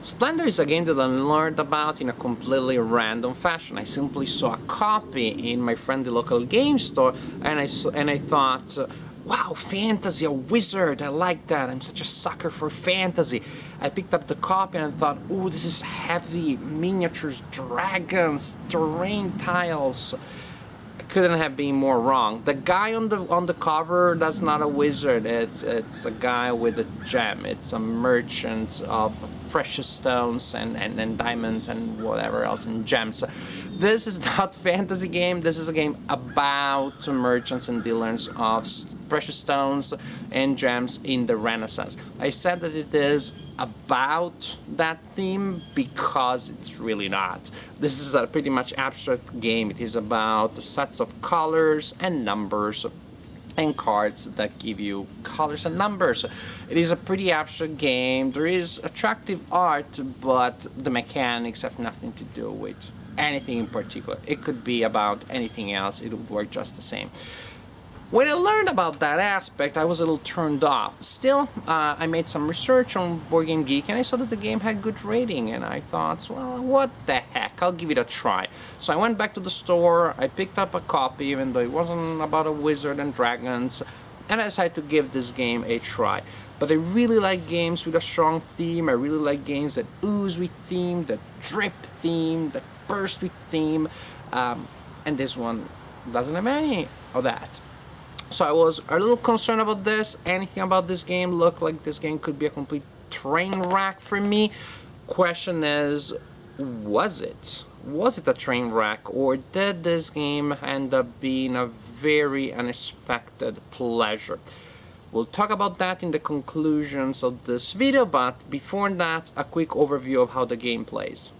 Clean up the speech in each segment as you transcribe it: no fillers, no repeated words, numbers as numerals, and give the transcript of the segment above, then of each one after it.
Splendor is a game that I learned about in a completely random fashion. I simply saw a copy in my friendly local game store, and I thought, wow, fantasy, a wizard, I like that. I'm such a sucker for fantasy. I picked up the copy and I thought, ooh, this is heavy, miniatures, dragons, terrain tiles. Couldn't have been more wrong. The guy on the cover, that's not a wizard. It's a guy with a gem. It's a merchant of precious stones and diamonds and whatever else, and gems. This is not a fantasy game. This is a game about merchants and dealers of precious stones and gems in the Renaissance. I said that it is about that theme because it's really not. This is a pretty much abstract game. It is about sets of colors and numbers and cards that give you colors and numbers. It is a pretty abstract game. There is attractive art, but the mechanics have nothing to do with anything in particular. It could be about anything else. It would work just the same. When I learned about that aspect, I was a little turned off. Still, I made some research on Board Game Geek and I saw that the game had good rating, and I thought, well, what the heck, I'll give it a try. So I went back to the store, I picked up a copy, even though it wasn't about a wizard and dragons, and I decided to give this game a try. But I really like games with a strong theme. I really like games that ooze with theme, that drip theme, that burst with theme, and this one doesn't have any of that. So I was a little concerned about this. Anything about this game looked like this game could be a complete train wreck for me. Question is, was it? Was it a train wreck, or did this game end up being a very unexpected pleasure? We'll talk about that in the conclusions of this video, but before that, a quick overview of how the game plays.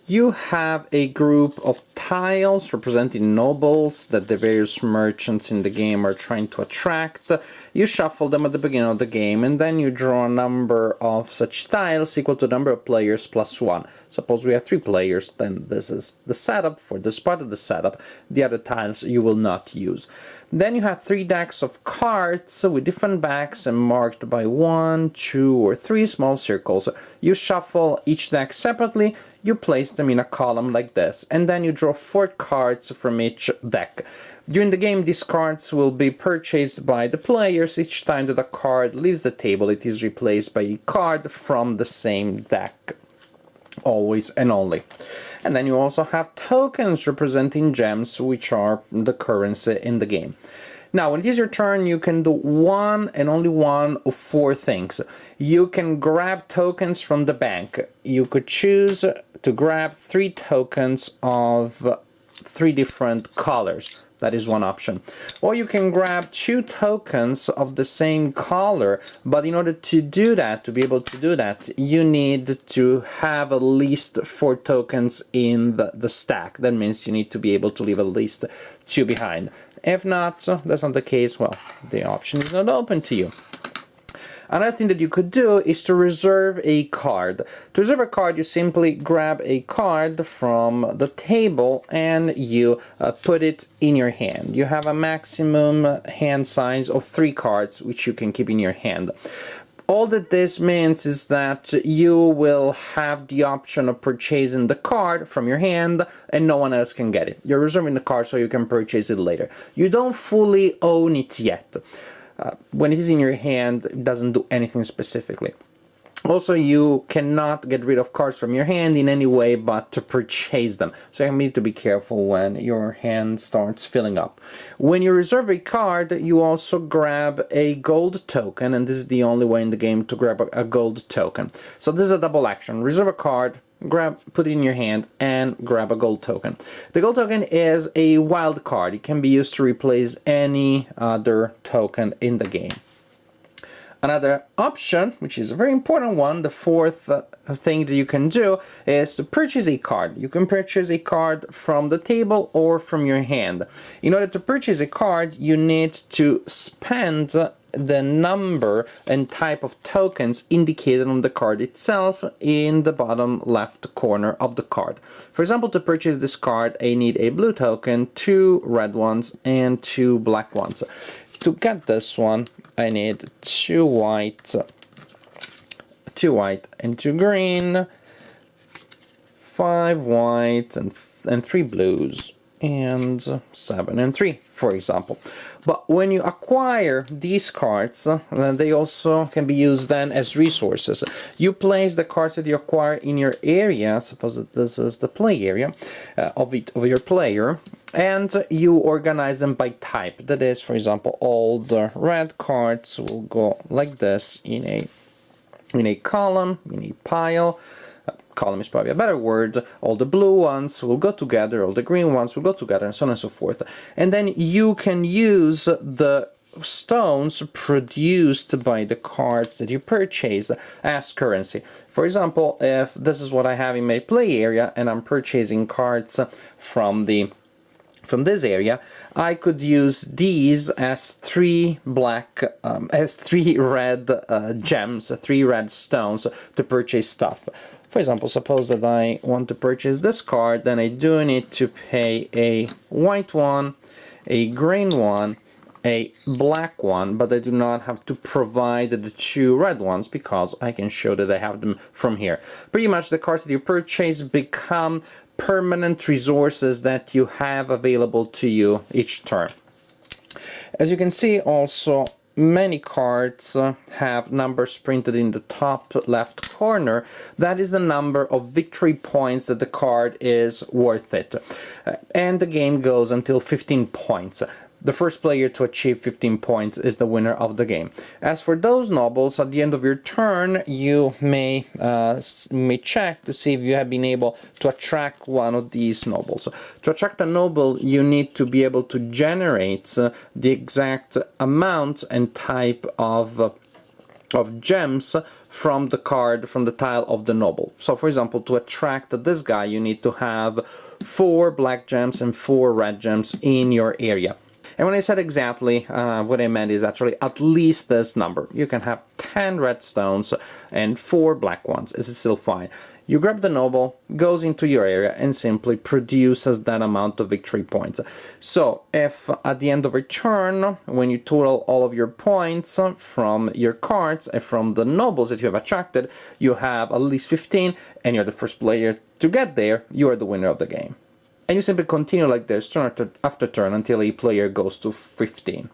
You have a group of tiles representing nobles that the various merchants in the game are trying to attract. You shuffle them at the beginning of the game, and then you draw a number of such tiles equal to the number of players plus 1. Suppose we have 3 players, then this is the setup for this part of the setup. The other tiles you will not use. Then you have 3 decks of cards with different backs and marked by 1, 2, or 3 small circles. You shuffle each deck separately, you place them in a column like this, and then you draw 4 cards from each deck. During the game, these cards will be purchased by the players. Each time that a card leaves the table, it is replaced by a card from the same deck. Always and only. And then you also have tokens representing gems, which are the currency in the game. Now, when it is your turn, you can do one and only one of 4 things. You can grab tokens from the bank. You could choose to grab 3 tokens of 3 different colors. That is one option. Or you can grab 2 tokens of the same color, but in order to do that, to be able to do that, you need to have at least 4 tokens in the stack. That means you need to be able to leave at least 2 behind. If not, that's not the case, well, the option is not open to you. Another thing that you could do is to reserve a card. To reserve a card, you simply grab a card from the table and you put it in your hand. You have a maximum hand size of 3 cards, which you can keep in your hand. All that this means is that you will have the option of purchasing the card from your hand and no one else can get it. You're reserving the card so you can purchase it later. You don't fully own it yet. When it is in your hand, it doesn't do anything specifically. Also, you cannot get rid of cards from your hand in any way but to purchase them. So you need to be careful when your hand starts filling up. When you reserve a card, you also grab a gold token, and this is the only way in the game to grab a gold token. So this is a double action. Reserve a card, put it in your hand, and grab a gold token. The gold token is a wild card. It can be used to replace any other token in the game. Another option, which is a very important one, the 4th thing that you can do, is to purchase a card. You can purchase a card from the table or from your hand. In order to purchase a card, you need to spend the number and type of tokens indicated on the card itself in the bottom left corner of the card. For example, to purchase this card, I need a blue token, 2 red ones, and 2 black ones. To get this one, I need 2 white 2 white and 2 green, 5 white and 3 blues, and 7 and 3, for example. But when you acquire these cards, they also can be used then as resources. You place the cards that you acquire in your area, suppose that this is the play area of your player, and you organize them by type. That is, for example, all the red cards will go like this in a column, in a pile. Column is probably a better word. All the blue ones will go together, all the green ones will go together, and so on and so forth. And then you can use the stones produced by the cards that you purchase as currency. For example, if this is what I have in my play area and I'm purchasing cards from this area, I could use these as 3 red gems, 3 red stones to purchase stuff. For example, suppose that I want to purchase this card, then I do need to pay a white one, a green one, a black one, but I do not have to provide the 2 red ones because I can show that I have them from here. Pretty much the cards that you purchase become permanent resources that you have available to you each turn. As you can see, also many cards have numbers printed in the top left corner. That is the number of victory points that the card is worth it. And the game goes until 15 points. The first player to achieve 15 points is the winner of the game. As for those nobles, at the end of your turn, you may check to see if you have been able to attract one of these nobles. To attract a noble, you need to be able to generate the exact amount and type of gems from the card, from the tile of the noble. So, for example, to attract this guy, you need to have 4 black gems and 4 red gems in your area. And when I said exactly, what I meant is actually at least this number. You can have 10 red stones and 4 black ones. This is still fine. You grab the noble, goes into your area, and simply produces that amount of victory points. So if at the end of a turn, when you total all of your points from your cards and from the nobles that you have attracted, you have at least 15, and you're the first player to get there, you are the winner of the game. And you simply continue like this turn after turn until a player goes to 15.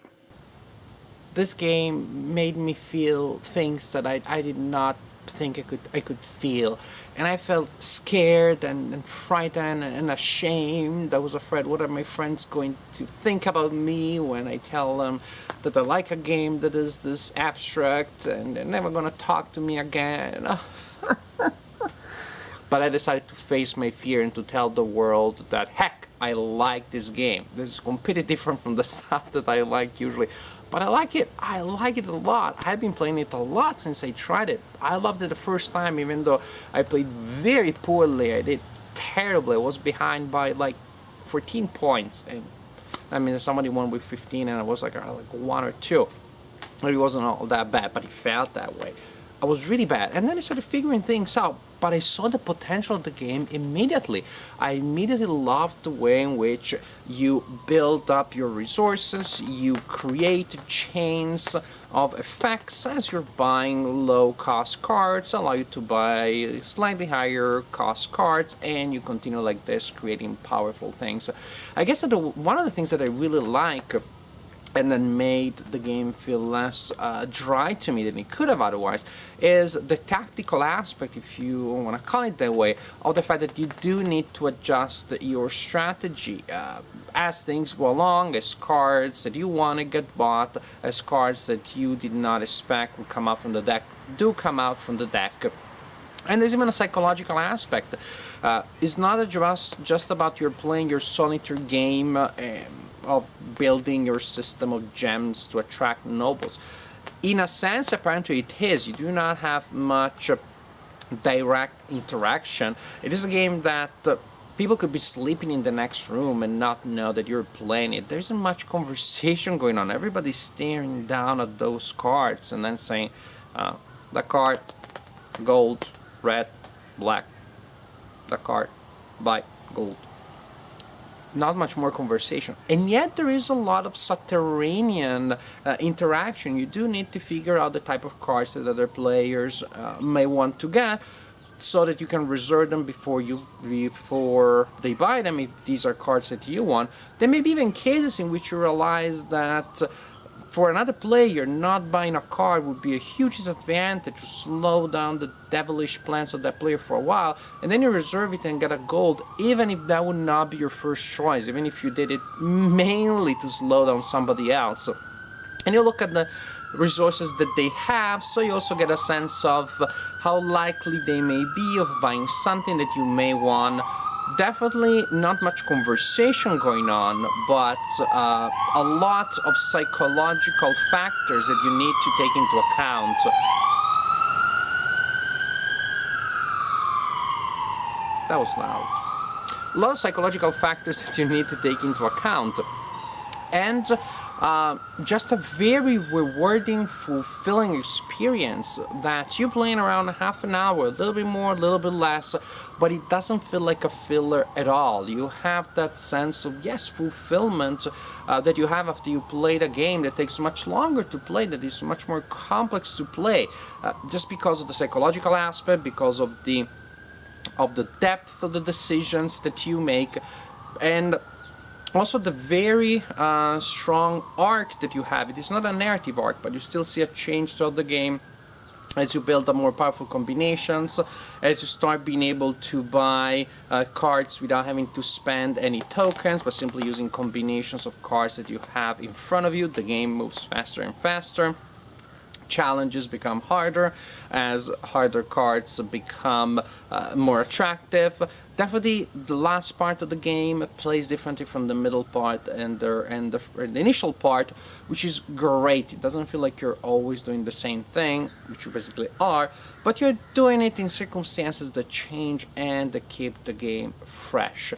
This game made me feel things that I did not think I could feel. And I felt scared and frightened and ashamed. I was afraid, what are my friends going to think about me when I tell them that I like a game that is this abstract and they're never going to talk to me again. But I decided to face my fear and to tell the world that, heck, I like this game. This is completely different from the stuff that I like usually. But I like it. I like it a lot. I've been playing it a lot since I tried it. I loved it the first time, even though I played very poorly. I did terribly. I was behind by like 14 points. And I mean, somebody won with 15 and I was like 1 or 2. It wasn't all that bad, but it felt that way. I was really bad. And then I started figuring things out. But I saw the potential of the game immediately. I immediately loved the way in which you build up your resources, you create chains of effects as you're buying low-cost cards, allow you to buy slightly higher cost cards, and you continue like this, creating powerful things. I guess that one of the things that I really like and then made the game feel less dry to me than it could have otherwise, is the tactical aspect, if you want to call it that way, of the fact that you do need to adjust your strategy as things go along, as cards that you want to get bought, as cards that you did not expect would come out from the deck do come out from the deck. And there's even a psychological aspect. It's not just about you're playing your solitary game of building your system of gems to attract nobles. In a sense, apparently it is. You do not have much direct interaction. It is a game that people could be sleeping in the next room and not know that you're playing it. There isn't much conversation going on. Everybody's staring down at those cards and then saying, the card, gold, red, black, the card, white, gold. not much more conversation, and yet there is a lot of subterranean interaction. You do need to figure out the type of cards that other players may want to get, so that you can reserve them before they buy them, if these are cards that you want. There may be even cases in which you realize that for another player, not buying a card would be a huge disadvantage to slow down the devilish plans of that player for a while, and then you reserve it and get a gold, even if that would not be your first choice, even if you did it mainly to slow down somebody else. And you look at the resources that they have, so you also get a sense of how likely they may be of buying something that you may want. Definitely not much conversation going on, but a lot of psychological factors that you need to take into account. That was loud. A lot of psychological factors that you need to take into account. And just a very rewarding, fulfilling experience that you playing around half an hour, a little bit more, a little bit less, but it doesn't feel like a filler at all. You have that sense of, yes, fulfillment that you have after you played a game that takes much longer to play, that is much more complex to play, just because of the psychological aspect, because of the depth of the decisions that you make, and also the very strong arc that you have. It is not a narrative arc, but you still see a change throughout the game as you build up more powerful combinations, as you start being able to buy cards without having to spend any tokens, but simply using combinations of cards that you have in front of you. The game moves faster and faster. Challenges become harder as harder cards become more attractive. Definitely the last part of the game plays differently from the middle part and the initial part, which is great. It doesn't feel like you're always doing the same thing, which you basically are, but you're doing it in circumstances that change and that keep the game fresh.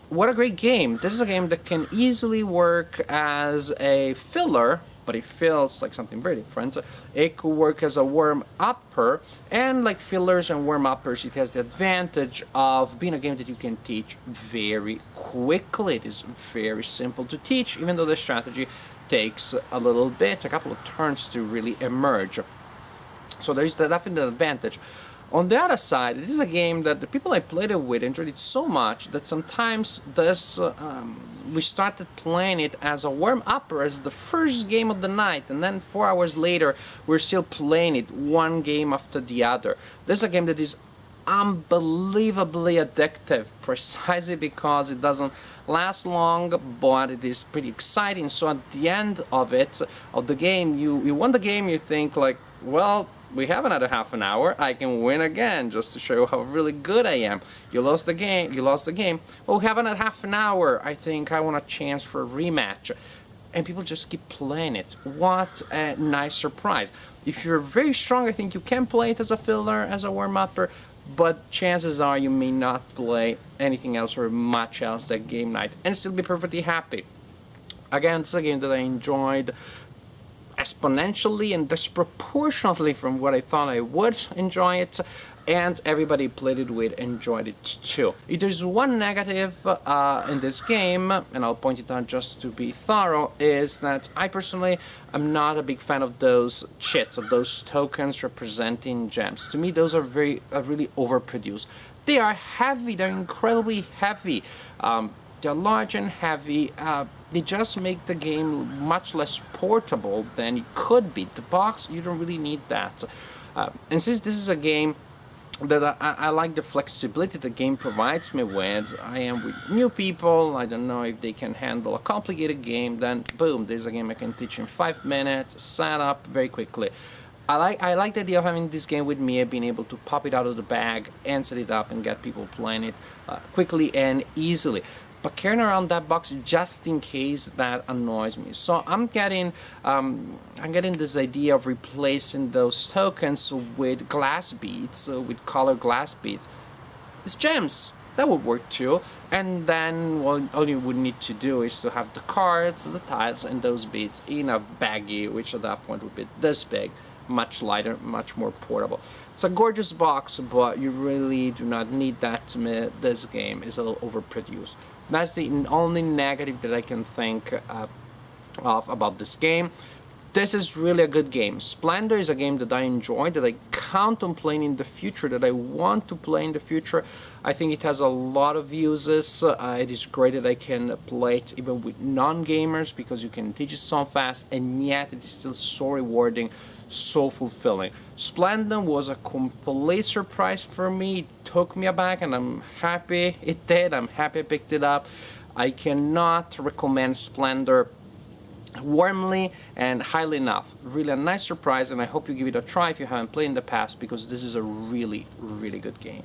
What a great game. This is a game that can easily work as a filler, but it feels like something very different. It could work as a warm-upper, and like fillers and warm-uppers, it has the advantage of being a game that you can teach very quickly. It is very simple to teach, even though the strategy takes a little bit, a couple of turns to really emerge. So there is definitely an advantage. On the other side, it is a game that the people I played it with enjoyed it so much that sometimes we started playing it as a warm-upper, as the first game of the night, and then 4 hours later we're still playing it one game after the other. This is a game that is unbelievably addictive, precisely because it doesn't last long, but it is pretty exciting. So at the end of the game, you won the game, you think like, well, we have another half an hour, I can win again, just to show you how really good I am. You lost the game, well, we have another half an hour, I think I want a chance for a rematch. And people just keep playing it. What a nice surprise. If you're very strong, I think you can play it as a filler, as a warm-upper, but chances are you may not play anything else or much else that game night and still be perfectly happy. Again, it's a game that I enjoyed exponentially and disproportionately from what I thought I would enjoy it, and everybody played it with enjoyed it too. If there's one negative in this game, and I'll point it out just to be thorough, is that I personally am not a big fan of those chits, of those tokens representing gems. To me, those are really overproduced. They are heavy, they're incredibly heavy. They're large and heavy. They just make the game much less portable than it could be. The box, you don't really need that. And since this is a game that I like the flexibility the game provides me with, I am with new people, I don't know if they can handle a complicated game, then boom, there's a game I can teach in 5 minutes, set up very quickly. I like the idea of having this game with me, being able to pop it out of the bag and set it up and get people playing it quickly and easily. But carrying around that box just in case that annoys me. So I'm getting this idea of replacing those tokens with glass beads, with colored glass beads. It's gems. That would work too. And then all you would need to do is to have the cards, the tiles, and those beads in a baggie, which at that point would be this big, much lighter, much more portable. It's a gorgeous box, but you really do not need that to me. This game is a little overproduced. That's the only negative that I can think of about this game. This is really a good game. Splendor is a game that I enjoy, that I count on playing in the future, that I want to play in the future. I think it has a lot of uses. It is great that I can play it even with non-gamers because you can teach it so fast, and yet it is still so rewarding, so fulfilling. Splendor was a complete surprise for me. It took me aback, and I'm happy it did. I'm happy I picked it up. I cannot recommend Splendor warmly and highly enough. Really a nice surprise, and I hope you give it a try if you haven't played in the past, because this is a really, really good game.